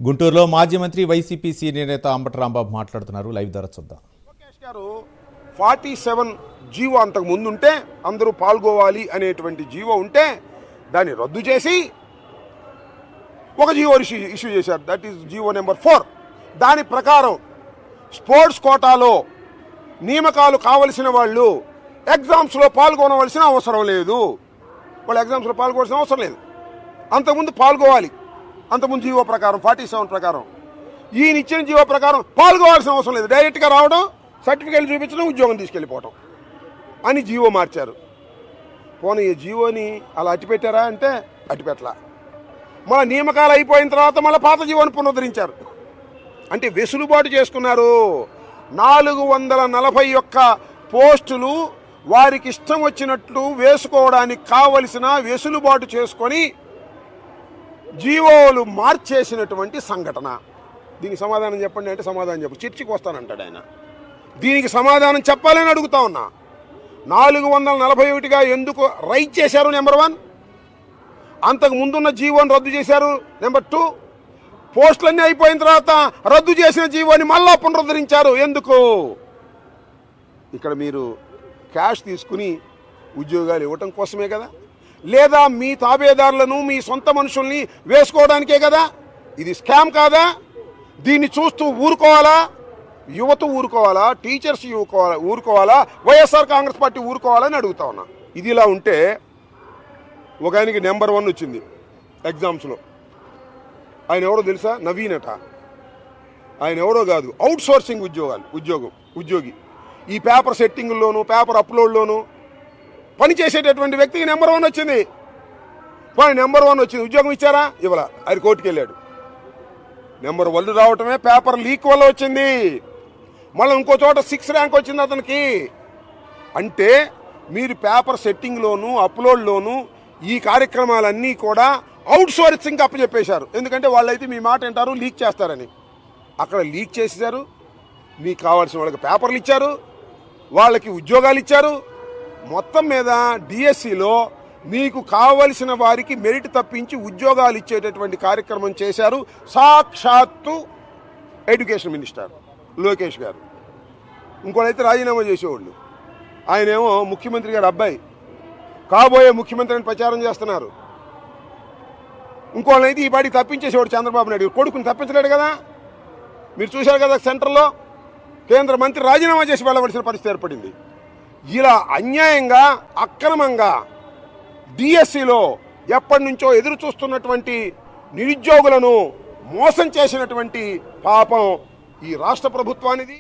గుంటూరులో మాజీ మంత్రి వైసీపీ సీనియర్ నేత అంబటి రాంబాబు మాట్లాడుతున్నారు. లైవ్ ద్వారా చూద్దాం. లోకేష్ గారు 47 జీవో అంతకు ముందు ఉంటే అందరూ పాల్గొవాలి అనేటువంటి జీవో ఉంటే దాన్ని రద్దు చేసి ఒక జీవో ఇష్యూ చేశారు. That is GO number 4. దాని ప్రకారం స్పోర్ట్స్ కోటాలో నియామకాలు కావలసిన వాళ్ళు ఎగ్జామ్స్లో పాల్గొనవలసిన అవసరం లేదు. వాళ్ళు ఎగ్జామ్స్లో పాల్గొనవలసిన అవసరం లేదు. అంతకుముందు పాల్గొవాలి. అంతకుముందు జీవో ప్రకారం 47 ప్రకారం ఈయన ఇచ్చిన జీవో ప్రకారం పాల్గొవాల్సిన అవసరం లేదు. డైరెక్ట్గా రావడం, సర్టిఫికేట్లు చూపించడం, ఉద్యోగం తీసుకెళ్ళిపోవటం అని జీవో మార్చారు. పోనీ ఈ జీవోని అలా అట్టిపెట్టారా అంటే అట్టిపెట్టలా. మళ్ళీ నియామకాలు అయిపోయిన తర్వాత మళ్ళీ పాత జీవోని పునరుద్ధరించారు. అంటే వెసులుబాటు చేసుకున్నారు. 441 పోస్టులు వారికి ఇష్టం వచ్చినట్లు వేసుకోవడానికి కావలసిన వెసులుబాటు చేసుకొని జీవోలు మార్చేసినటువంటి సంఘటన. దీనికి సమాధానం చెప్పండి అంటే సమాధానం చెప్పు. చర్చకి వస్తానంటాడు ఆయన. దీనికి సమాధానం చెప్పాలని అడుగుతా ఉన్నా. 441గా ఎందుకు రైట్ చేశారు? నెంబర్ 1. అంతకు ముందున్న జీవోని రద్దు చేశారు. నెంబర్ 2, పోస్టులన్నీ అయిపోయిన తర్వాత రద్దు చేసిన జీవోని మళ్ళా పునరుద్ధరించారు. ఎందుకు? ఇక్కడ మీరు క్యాష్ తీసుకుని ఉద్యోగాలు ఇవ్వటం కోసమే కదా, లేదా మీ తాబేదారులను మీ సొంత మనుషుల్ని వేసుకోవడానికే కదా? ఇది స్కామ్ కాదా? దీన్ని చూస్తూ ఊరుకోవాలా? యువత ఊరుకోవాలా? టీచర్స్ ఊరుకోవాలా? వైఎస్ఆర్ కాంగ్రెస్ పార్టీ ఊరుకోవాలని అడుగుతా ఉన్నా. ఇది ఇలా ఉంటే ఒక ఆయనకి నెంబర్ 1 వచ్చింది ఎగ్జామ్స్లో. ఆయన ఎవరో తెలుసా? నవీనట. ఆయన ఎవరో కాదు, అవుట్ సోర్సింగ్ ఉద్యోగి. ఈ పేపర్ సెట్టింగ్లోను, పేపర్ అప్లోడ్లోను పనిచేసేటటువంటి వ్యక్తికి నెంబర్ 1 వచ్చింది. నెంబర్ 1 వచ్చింది. ఉద్యోగం ఇచ్చారా? ఇవ్వాల. ఆయన కోర్టుకు వెళ్ళాడు. నెంబర్ 1 రావటమే పేపర్ లీక్ వల్ల వచ్చింది. మళ్ళీ ఇంకో చోట 6 ర్యాంక్ వచ్చింది అతనికి. అంటే మీరు పేపర్ సెట్టింగ్లోను, అప్లోడ్లోను ఈ కార్యక్రమాలన్నీ కూడా అవుట్ సోర్సింగ్ అప్పచెప్పేశారు. ఎందుకంటే వాళ్ళైతే మీ మాట వింటారు, లీక్ చేస్తారని. అక్కడ లీక్ చేసేశారు. మీకు కావాల్సిన వాళ్ళకి పేపర్లు ఇచ్చారు, వాళ్ళకి ఉద్యోగాలు ఇచ్చారు. మొత్తం మీద డిఎస్సిలో మీకు కావలసిన వారికి మెరిట్ తప్పించి ఉద్యోగాలు ఇచ్చేటటువంటి కార్యక్రమం చేశారు సాక్షాత్తు ఎడ్యుకేషన్ మినిస్టర్ లోకేష్ గారు. ఇంకోటైతే రాజీనామా చేసేవాళ్ళు. ఆయనేమో ముఖ్యమంత్రి గారి అబ్బాయి, కాబోయే ముఖ్యమంత్రి అని ప్రచారం చేస్తున్నారు. ఇంకోళ్ళైతే ఈ పాటికి తప్పించేసేవాడు చంద్రబాబు నాయుడు. కొడుకుని తప్పించలేడు కదా. మీరు చూశారు కదా, సెంటర్లో కేంద్ర మంత్రి రాజీనామా చేసి వెళ్ళవలసిన పరిస్థితి ఏర్పడింది. ఇలా అన్యాయంగా, అక్రమంగా డిఎస్సిలో ఎప్పటి నుంచో ఎదురు చూస్తున్నటువంటి నిరుద్యోగులను మోసం చేసినటువంటి పాపం ఈ రాష్ట్ర ప్రభుత్వానిది.